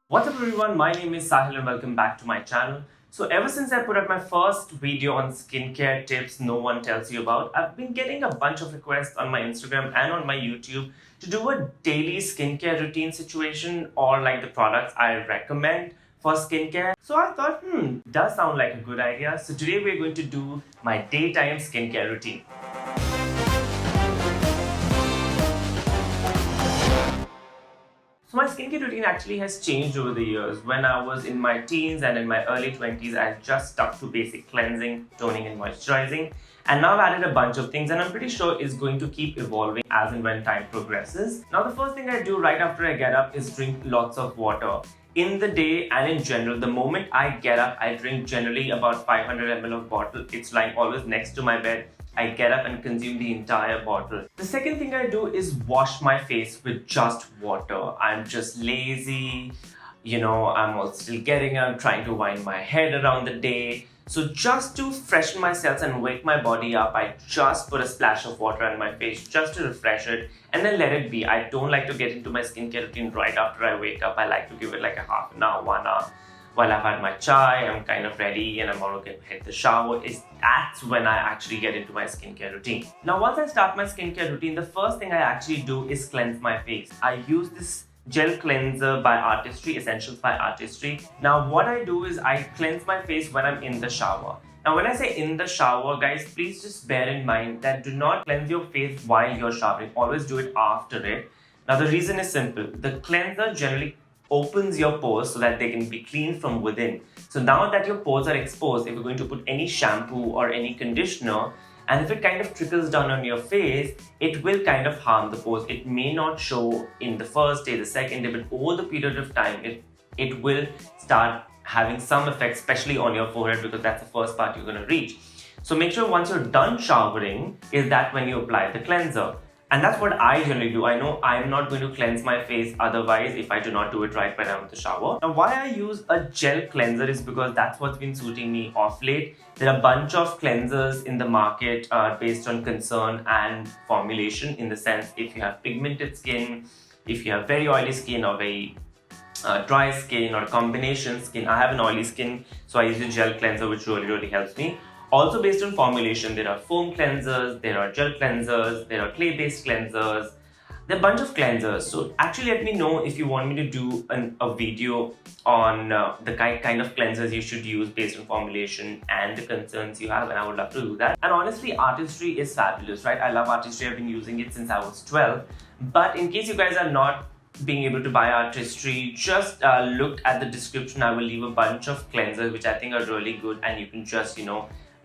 What's up everyone, my name is Saahil and welcome back to my channel. So ever since I put up my first video on skincare tips no one tells you about, I've been getting a bunch of requests on my Instagram and on my YouTube to do a daily skincare routine situation or like the products I recommend for skincare. So I thought, does sound like a good idea. So today we're going to do my daytime skincare routine. So my skincare routine actually has changed over the years. When I was in my teens and in my early 20s, I just stuck to basic cleansing, toning and moisturizing. And now I've added a bunch of things and I'm pretty sure it's going to keep evolving as and when time progresses. Now the first thing I do right after I get up is drink lots of water. In the day and in general, the moment I get up, I drink generally about 500 ml of bottle. It's lying always next to my bed. I get up and consume the entire bottle. The second thing I do is wash my face with just water. I'm just lazy, I'm all still getting up, trying to wind my head around the day. So just to freshen myself and wake my body up, I just put a splash of water on my face just to refresh it and then let it be. I don't like to get into my skincare routine right after I wake up. I like to give it like a half an hour, 1 hour. While I've had my chai, I'm kind of ready and I'm all going to hit the shower. That's when I actually get into my skincare routine. Now, once I start my skincare routine, the first thing I actually do is cleanse my face. I use this gel cleanser by Artistry, Essentials by Artistry. Now, what I do is I cleanse my face when I'm in the shower. Now, when I say in the shower, guys, please just bear in mind that do not cleanse your face while you're showering. Always do it after it. Now, the reason is simple. The cleanser generally opens your pores so that they can be cleaned from within. So now that your pores are exposed, if you're going to put any shampoo or any conditioner, and if it kind of trickles down on your face, it will kind of harm the pores. It may not show in the first day, the second day, but over the period of time, it will start having some effect, especially on your forehead, because that's the first part you're going to reach. So make sure once you're done showering, is that when you apply the cleanser. And that's what I generally do. I know I'm not going to cleanse my face otherwise if I do not do it right when I'm in the shower. Now, why I use a gel cleanser is because that's what's been suiting me off late. There are a bunch of cleansers in the market based on concern and formulation, in the sense if you have pigmented skin, if you have very oily skin or very dry skin or combination skin. I have an oily skin, so I use a gel cleanser which really helps me. Also based on formulation, there are foam cleansers, there are gel cleansers, there are clay-based cleansers. There are a bunch of cleansers. So actually let me know if you want me to do a video on the kind of cleansers you should use based on formulation and the concerns you have, and I would love to do that. And honestly, Artistry is fabulous, right? I love Artistry. I've been using it since I was 12. But in case you guys are not being able to buy Artistry, just look at the description. I will leave a bunch of cleansers which I think are really good, and you can just,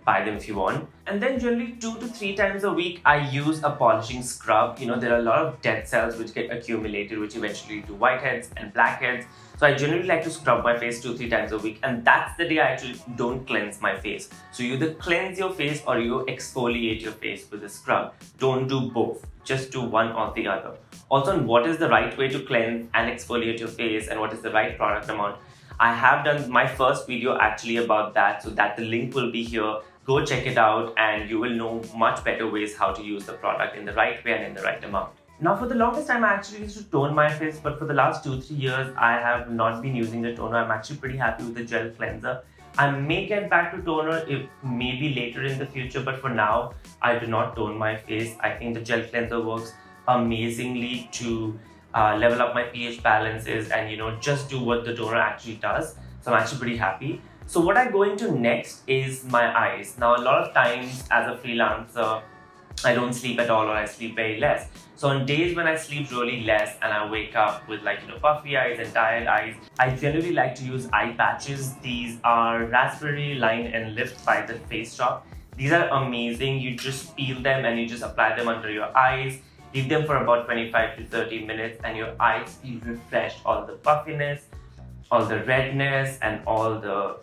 buy them if you want. And then generally 2 to 3 times a week, I use a polishing scrub. There are a lot of dead cells which get accumulated, which eventually lead to whiteheads and blackheads. So I generally like to scrub my face 2 to 3 times a week, and that's the day I actually don't cleanse my face. So you either cleanse your face or you exfoliate your face with a scrub. Don't do both. Just do one or the other. Also, on what is the right way to cleanse and exfoliate your face and what is the right product amount, I have done my first video actually about that, so that the link will be here. Go check it out and you will know much better ways how to use the product in the right way and in the right amount. Now, for the longest time, I actually used to tone my face, but for the last 2-3 years, I have not been using the toner. I'm actually pretty happy with the gel cleanser. I may get back to toner if maybe later in the future, but for now, I do not tone my face. I think the gel cleanser works amazingly to level up my pH balances and just do what the toner actually does. So I'm actually pretty happy. So what I go into next is my eyes. Now, a lot of times as a freelancer, I don't sleep at all or I sleep very less. So on days when I sleep really less and I wake up with puffy eyes and tired eyes, I generally like to use eye patches. These are Raspberry, Lime and Lift by the Face Shop. These are amazing. You just peel them and you just apply them under your eyes. Leave them for about 25 to 30 minutes and your eyes feel refreshed. All the puffiness, all the redness and all the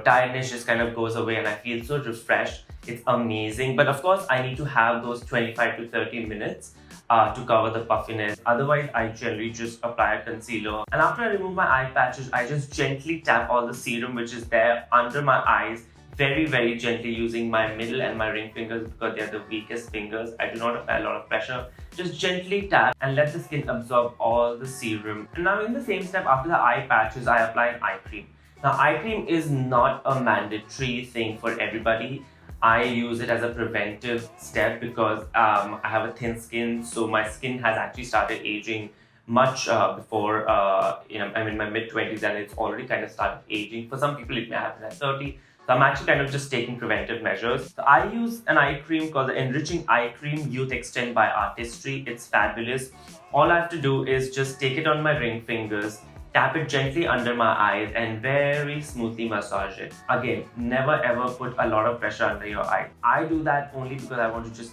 tiredness just kind of goes away and I feel so refreshed. It's amazing. But of course, I need to have those 25 to 30 minutes to cover the puffiness. Otherwise, I generally just apply a concealer. And after I remove my eye patches, I just gently tap all the serum which is there under my eyes very gently using my middle and my ring fingers because they are the weakest fingers. I do not apply a lot of pressure. Just gently tap and let the skin absorb all the serum. And now in the same step, after the eye patches, I apply an eye cream. Now eye cream is not a mandatory thing for everybody. I use it as a preventive step because I have a thin skin, so my skin has actually started aging much before I'm in my mid-20s and it's already kind of started aging. For some people it may happen at 30. So I'm actually kind of just taking preventive measures. So I use an eye cream called the Enriching Eye Cream Youth Extend by Artistry. It's fabulous. All I have to do is just take it on my ring fingers, tap it gently under my eyes and very smoothly massage it. Again, never ever put a lot of pressure under your eye. I do that only because I want to just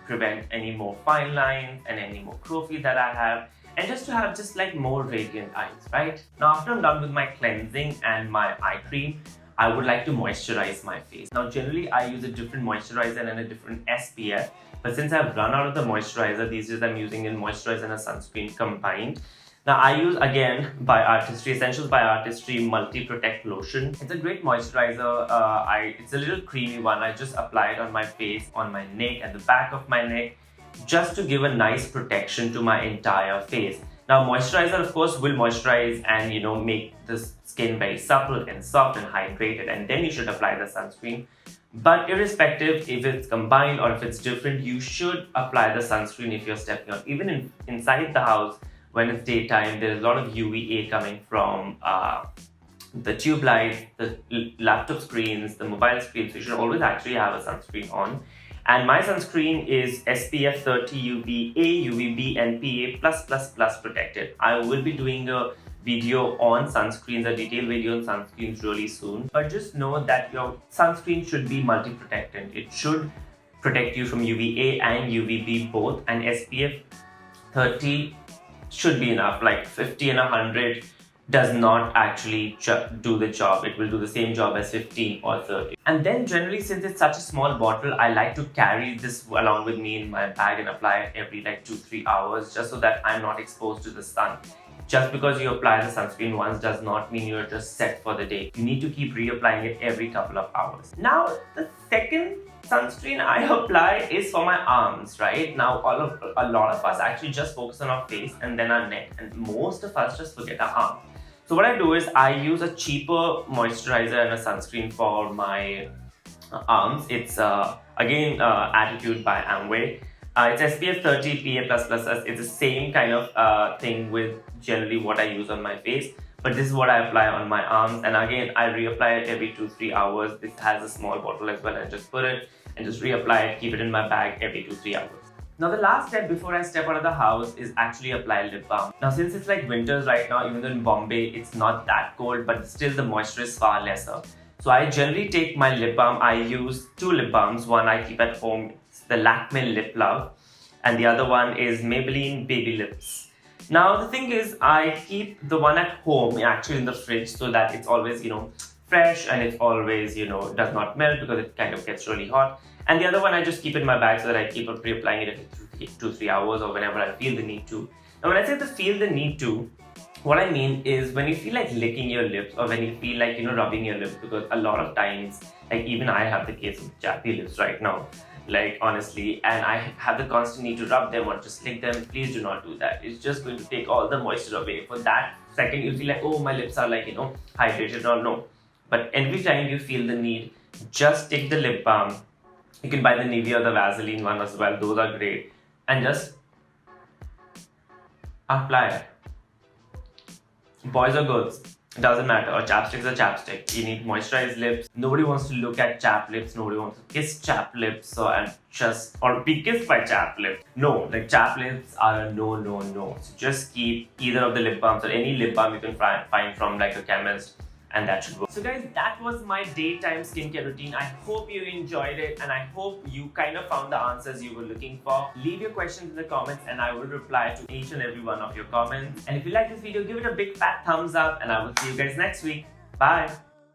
prevent any more fine lines and any more crowfeet that I have, and just to have just like more radiant eyes, right? Now after I'm done with my cleansing and my eye cream, I would like to moisturize my face. Now generally I use a different moisturizer and a different SPF, but since I've run out of the moisturizer, these days I'm using a moisturizer and a sunscreen combined. Now I use again by Artistry, Essentials by Artistry Multi Protect Lotion. It's a great moisturizer. It's a little creamy one. I just apply it on my face, on my neck and the back of my neck, just to give a nice protection to my entire face. Now moisturizer of course will moisturize and make the skin very supple and soft and hydrated, and then you should apply the sunscreen. But irrespective if it's combined or if it's different, you should apply the sunscreen if you're stepping out. Even inside the house, when it's daytime, there's a lot of UVA coming from the tube lights, the laptop screens, the mobile screens. So you should always actually have a sunscreen on. And my sunscreen is SPF 30 UVA, UVB and PA+++ protected. I will be doing a video on sunscreens, a detailed video on sunscreens really soon. But just know that your sunscreen should be multi-protectant. It should protect you from UVA and UVB both, and SPF 30 should be enough. Like 50 and 100 does not actually do the job. It will do the same job as 50 or 30. And then generally, since it's such a small bottle, I like to carry this along with me in my bag and apply it every like 2-3 hours, just so that I'm not exposed to the sun. Just because you apply the sunscreen once does not mean you're just set for the day. You need to keep reapplying it every couple of hours. Now, the second sunscreen I apply is for my arms, right? Now, a lot of us actually just focus on our face and then our neck, and most of us just forget our arms. So what I do is I use a cheaper moisturizer and a sunscreen for my arms. It's again Attitude by Amway. It's SPF 30 PA+++. It's the same kind of thing with generally what I use on my face, but this is what I apply on my arms. And again, I reapply it every 2-3 hours. This has a small bottle as well, and just put it and just reapply it, keep it in my bag every 2-3 hours. Now the last step before I step out of the house is actually apply lip balm. Now since it's like winters right now, even though in Bombay it's not that cold, but still the moisture is far lesser. So I generally take my lip balm. I use 2 lip balms. One I keep at home, it's the Lakme Lip Love, and the other one is Maybelline Baby Lips. Now the thing is, I keep the one at home actually in the fridge so that it's always fresh, and it's always does not melt because it kind of gets really hot. And the other one I just keep in my bag so that I keep on reapplying it every 2-3 hours or whenever I feel the need to. Now when I say feel the need to, what I mean is when you feel like licking your lips, or when you feel like rubbing your lips, because a lot of times, like even I have the case of chappy lips right now, like honestly, and I have the constant need to rub them or just lick them. Please do not do that. It's just going to take all the moisture away. For that second you'll feel like, oh, my lips are like hydrated, or no. But every time you feel the need, just take the lip balm. You can buy the Nivea or the Vaseline one as well. Those are great. And just apply it. Boys or girls, it doesn't matter. Or chapstick's a chapstick. You need moisturized lips. Nobody wants to look at chapped lips. Nobody wants to kiss chapped lips or be kissed by chapped lips. No, like chapped lips are a no. So just keep either of the lip balms or any lip balm you can find from like a chemist, and that should work. So guys, that was my daytime skincare routine. I hope you enjoyed it, and I hope you kind of found the answers you were looking for. Leave your questions in the comments and I will reply to each and every one of your comments. And if you like this video, give it a big fat thumbs up, and I will see you guys next week. Bye.